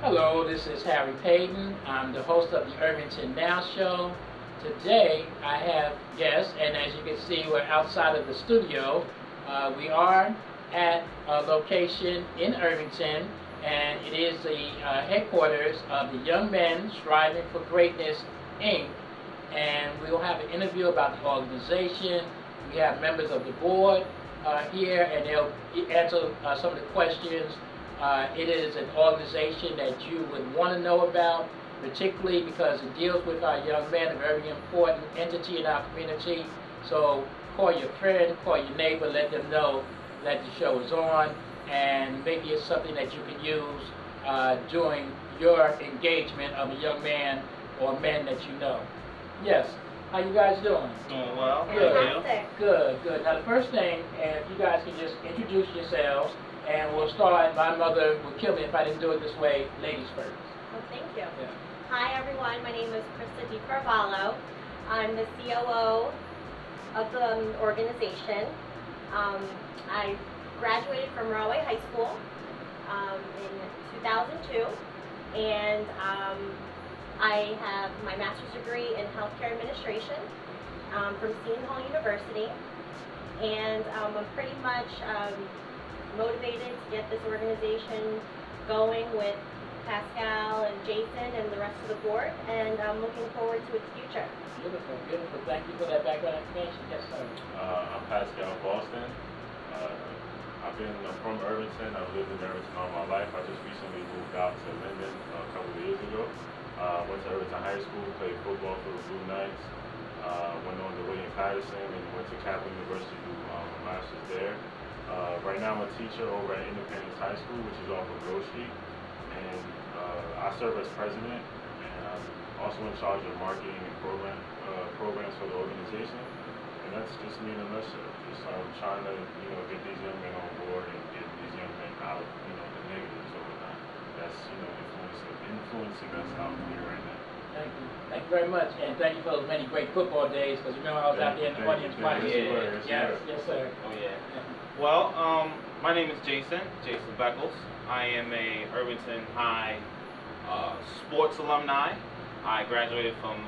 Hello, this is Harry Paden. I'm the host of the Irvington Now Show. Today I have guests, and as you can see, we're outside of the studio. We are at a location in Irvington, and it is the headquarters of the Young Men Striving for Greatness, Inc. And we will have an interview about the organization. We have members of the board here, and they'll answer some of the questions. It is an organization that you would want to know about, particularly because it deals with our young men, a very important entity in our community. So call your friend, call your neighbor, let them know that the show is on, and maybe it's something that you can use during your engagement of a young man or men that you know. Yes. How you guys doing? Doing well. Good. Good, good. Now the first thing, if you guys can just introduce yourselves, and we'll start. My mother would kill me if I didn't do it this way. Ladies first. Well, thank you. Yeah. Hi everyone, my name is Krista DiCarvalho. I'm the COO of the organization. I graduated from Rahway High School in 2002, and I have my master's degree in healthcare administration from Seton Hall University, and I'm pretty much motivated to get this organization going with Pascal and Jason and the rest of the board, and I'm looking forward to its future. Beautiful, beautiful. Thank you for that background information. Yes, sir. I'm Pascal Boston. I've been from Irvington. I've lived in Irvington all my life. I just recently moved out to Linden a couple of years ago. Went to Irvington High School, played football for the Blue Knights. Went on to William Patterson and went to Kaplan University to do a master's there. Right now I'm a teacher over at Independence High School, which is off of Grove Street. And I serve as president, and I'm also in charge of marketing and programs for the organization. And that's just me in a nutshell. Just trying to, get these young men on board and get these young men out of, the negatives or whatnot. That's, influencing us out here right now. Thank you. Thank you very much, and thank you for those many great football days. Because remember, I was out there in the audience watching. Yes, sir. Oh yeah. Well, my name is Jason Beckles. I am a Irvington High sports alumni. I graduated from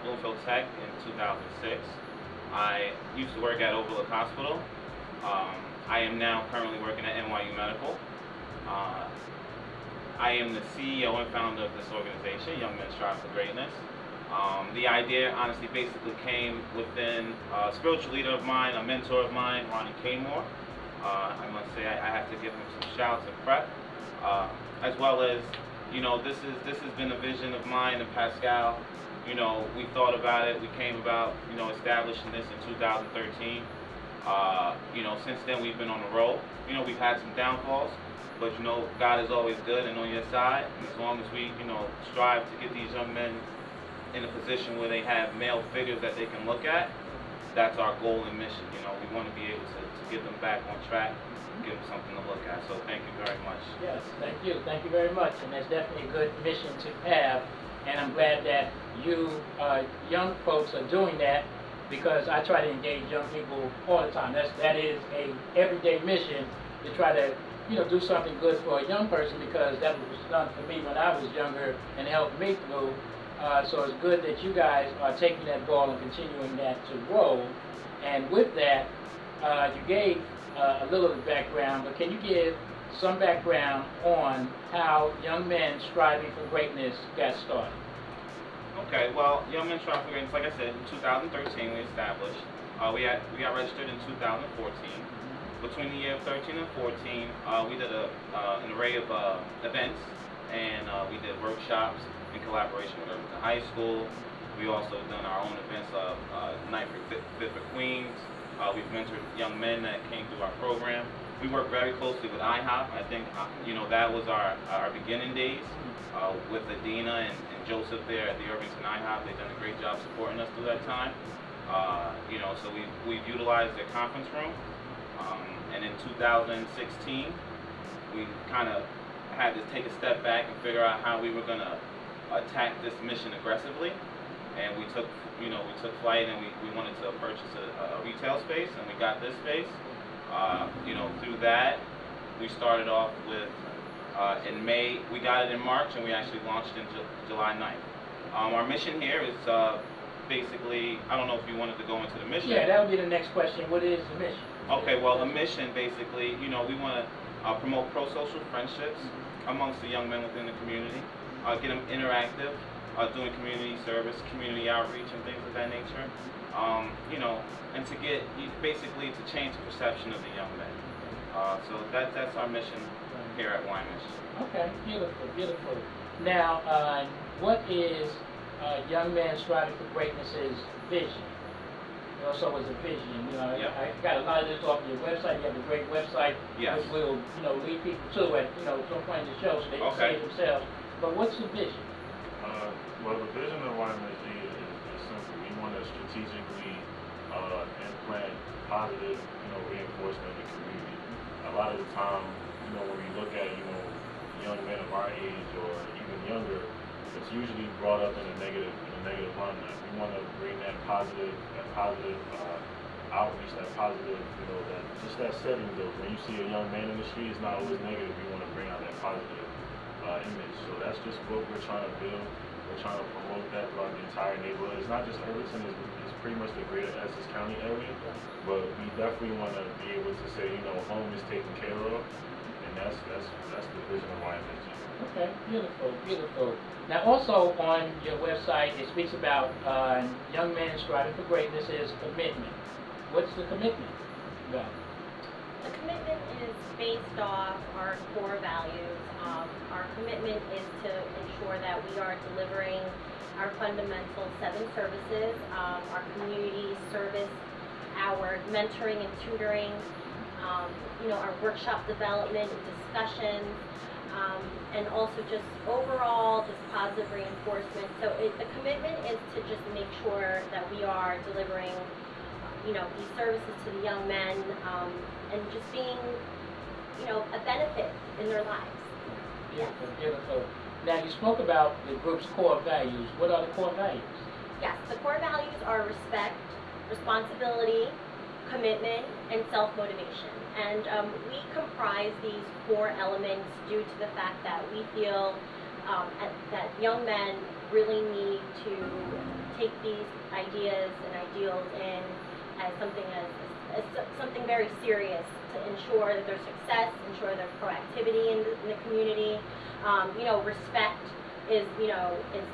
Bloomfield Tech in 2006. I used to work at Overlook Hospital. I am now currently working at NYU Medical. I am the CEO and founder of this organization, Young Men Strive for Greatness. The idea, honestly, basically came within a spiritual leader of mine, a mentor of mine, Ronnie Kmore. I must say I have to give him some shouts and prep, as well as, this has been a vision of mine and Pascal. We thought about it. We came about, establishing this in 2013. Since then we've been on a roll. We've had some downfalls, but God is always good and on your side. And as long as we, strive to get these young men in a position where they have male figures that they can look at, that's our goal and mission. We want to be able to get them back on track, give them something to look at. So thank you very much. Yes, thank you. Thank you very much. And that's definitely a good mission to have. And I'm glad that you young folks are doing that, because I try to engage young people all the time. That is a everyday mission to try to do something good for a young person, because that was done for me when I was younger and helped me through. So it's good that you guys are taking that ball and continuing that to roll. And with that, you gave a little of the background, but can you give some background on how Young Men Striving for Greatness got started? Okay, well, Young Men Striving for Greatness, like I said, in 2013 we established. We got registered in 2014. Between the year of 13 and 14, we did an array of events, and we did workshops in collaboration with Irvington High School. We also done our own events, Night for Fit for Queens. We've mentored young men that came through our program. We work very closely with IHOP. I think that was our beginning days with Adina and Joseph there at the Irvington IHOP. They've done a great job supporting us through that time. So we've utilized their conference room. And in 2016, we kind of had to take a step back and figure out how we were going to attack this mission aggressively. And we took flight, and we wanted to purchase a retail space, and we got this space. Through that, we started off with in May. We got it in March, and we actually launched in July 9th. Our mission here is basically, I don't know if you wanted to go into the mission. Yeah, that would be the next question. What is the mission? Okay, well, the mission basically, we want to promote pro-social friendships amongst the young men within the community, get them interactive, doing community service, community outreach, and things of that nature. And to get, basically, to change the perception of the young men. So that's our mission here at YMSG. Okay, beautiful, beautiful. Now, what is Young Men Striving for Greatness's vision? Also, as a vision, I got a lot of this off your website. You have a great website, yes, which will, lead people to at, some point in the show, so they can see it themselves. But what's the vision? Well, the vision of YMSG is simple. We want to strategically implant positive, reinforcement in the community. A lot of the time, when we look at, young men of our age or even younger, it's usually brought up in a negative limelight. We want to bring that positive outreach, that positive, that setting. Though when you see a young man in the street, it's not always negative. We want to bring out that positive image. So that's just what we're trying to build. We're trying to promote that throughout the entire neighborhood. It's not just Irvington, it's pretty much the greater Essex County area, but we definitely want to be able to say, home is taken care of, and that's the vision of YMSG. Okay, beautiful, beautiful. Now, also on your website, it speaks about young men striving for greatness is commitment. What's the commitment about? The commitment is based off our core values. Our commitment is to ensure that we are delivering our fundamental 7 services, our community service, our mentoring and tutoring, our workshop development and discussions, and also just overall just positive reinforcement. So the commitment is to just make sure that we are delivering these services to the young men, and just being a benefit in their lives. Beautiful, beautiful. Now, you spoke about the group's core values. What are the core values? Yes, the core values are respect, responsibility, commitment, and self-motivation. And we comprise these 4 elements due to the fact that we feel that young men really need to take these ideas and ideals in as something very serious to ensure that their success, ensure their proactivity in the community. Respect is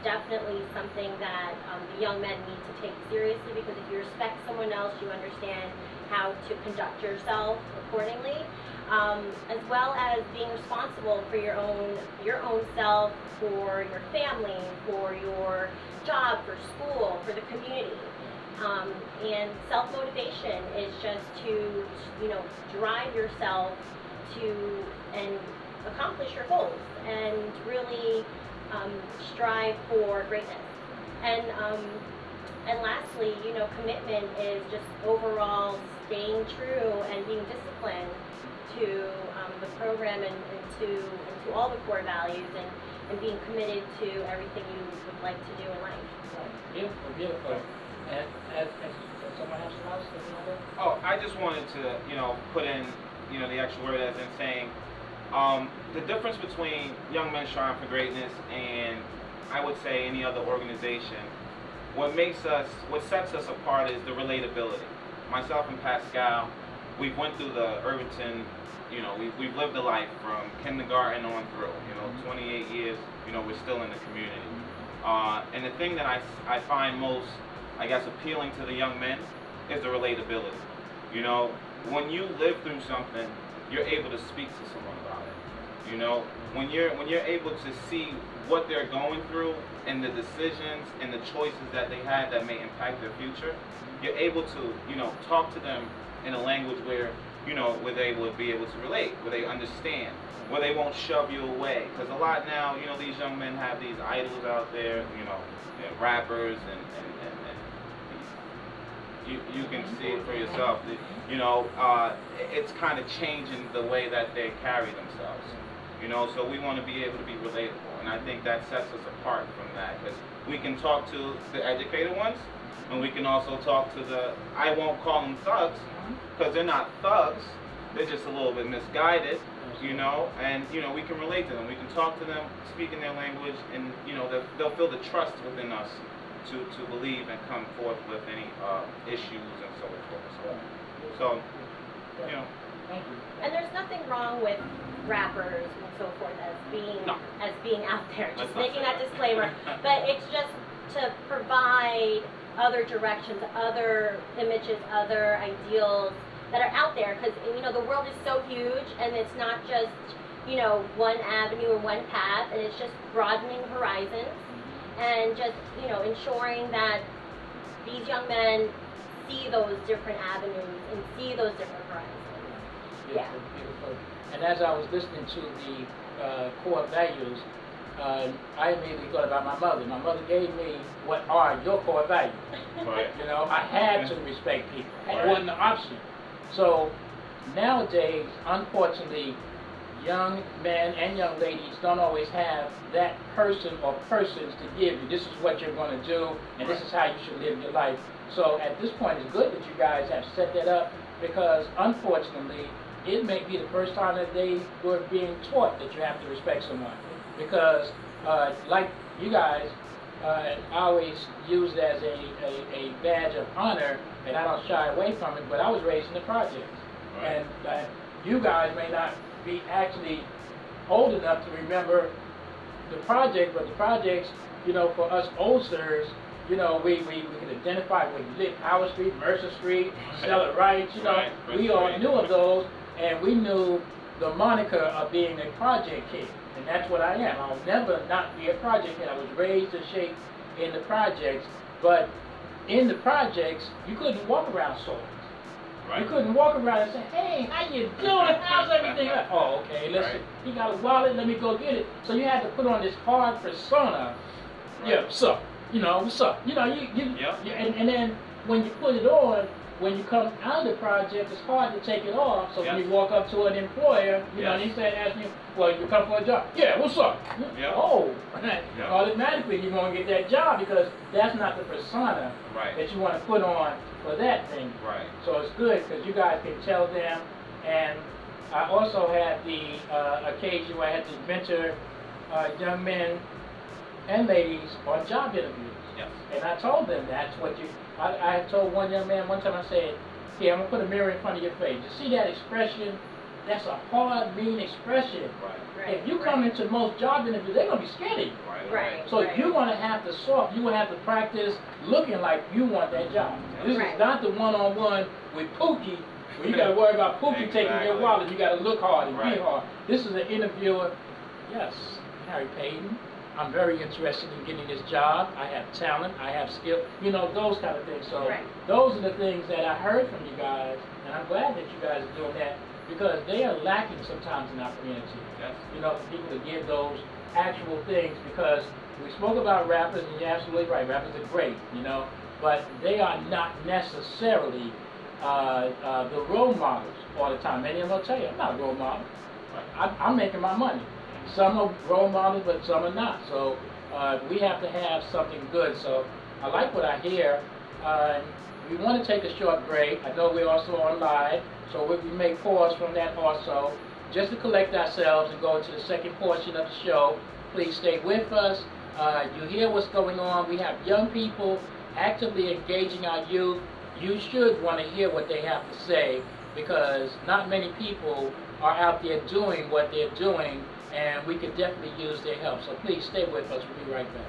definitely something that the young men need to take seriously, because if you respect someone else, you understand how to conduct yourself accordingly, as well as being responsible for your own self, for your family, for your job, for school, for the community. And self-motivation is just to, drive yourself to and accomplish your goals and really strive for greatness. And lastly, commitment is just overall staying true and being disciplined to the program and to all the core values, and being committed to everything you would like to do in life. Right. Beautiful, beautiful. And as someone else wants to Oh, I just wanted to, put in, the extra word as in saying, the difference between Young Men Striving for Greatness and, I would say, any other organization, what sets us apart is the relatability. Myself and Pascal, we went through the Irvington, we've lived a life from kindergarten on through, 28 years, we're still in the community. And the thing that I find most, I guess, appealing to the young men is the relatability. When you live through something, you're able to speak to someone about it. When you're able to see what they're going through and the decisions and the choices that they have that may impact their future, you're able to, talk to them in a language where, where they would be able to relate, where they understand, where they won't shove you away. Because a lot now, these young men have these idols out there, rappers and you can see it for yourself. It's kind of changing the way that they carry themselves. So we want to be able to be relatable, and I think that sets us apart from that, because we can talk to the educated ones, and we can also talk to I won't call them thugs, because they're not thugs, they're just a little bit misguided, you know, and you know we can relate to them. We can talk to them, speak in their language, and you know they'll feel the trust within us to believe and come forth with any issues and so forth. So you know. Thank you. And there's nothing wrong with rappers and so forth as being out there, just making that disclaimer. But it's just to provide other directions, other images, other ideals that are out there, because you know the world is so huge, and it's not just you know one avenue or one path, and it's just broadening horizons, and just you know ensuring that these young men see those different avenues and see those different horizons. Yeah. Beautiful. And as I was listening to the core values, I immediately thought about my mother. My mother gave me what are your core values. Right. You know, I had to respect people. It Right. wasn't an option. So nowadays, unfortunately, young men and young ladies don't always have that person or persons to give you. This is what you're going to do, and this is how you should live your life. So at this point, it's good that you guys have set that up, because unfortunately, it may be the first time that they were being taught that you have to respect someone. Because like you guys, I always use it as a badge of honor, and I don't shy away from it, but I was raised in the projects. Right. And you guys may not be actually old enough to remember the project, but the projects, you know, for us oldsters, you know, we can identify where you live, Howard Street, Mercer Street, Stella Wright, you know, Right. we all knew of those, and we knew the moniker of being a project kid, and that's what I am. I'll never not be a project kid. I was raised and shaped in the projects, but in the projects, you couldn't walk around swords. Right. You couldn't walk around and say, hey, how you doing? How's everything? Oh, okay, listen, Right. he got a wallet, let me go get it. So you had to put on this hard persona. Right. Yeah, what's up? You know, what's up? You know, and then when you put it on, when you come out of the project, it's hard to take it off. So when Yes. you walk up to an employer, you know, and he said, ask me, well, you come for a job? Yeah, what's up? Yeah. Oh, Yeah. automatically you're going to get that job, because that's not the persona Right. that you want to put on for that thing. Right. So it's good because you guys can tell them. And I also had the occasion where I had to mentor young men and ladies on job interviews. Yes. And I told them that's what you, I told one young man one time, I said, here, I'm going to put a mirror in front of your face. You see that expression? That's a hard, mean expression. Right. Right. If you come into most job interviews, they're going to be scared of you. Right. So you're going to have to you will have to practice looking like you want that job. This Right. is not the one-on-one with Pookie, where you got to worry about Pookie taking your Exactly. wallet. You got to look hard and Right. be hard. This is an interviewer. Yes, Harry Paden. I'm very interested in getting this job. I have talent. I have skill. You know, those kind of things. So Right. those are the things that I heard from you guys, and I'm glad that you guys are doing that, because they are lacking sometimes in our community. Yes. You know, for people to give those actual things, because we spoke about rappers, and you're absolutely right, rappers are great, you know, but they are not necessarily the role models all the time. Many of them will tell you, I'm not a role model. I'm making my money. Some are role models, but some are not. So we have to have something good. So I like what I hear. We want to take a short break. I know we're also on live, so we may pause from that also, just to collect ourselves and go into the second portion of the show. Please stay with us. You hear what's going on. We have young people actively engaging our youth. You should want to hear what they have to say, because not many people are out there doing what they're doing, and we could definitely use their help. So please stay with us. We'll be right back.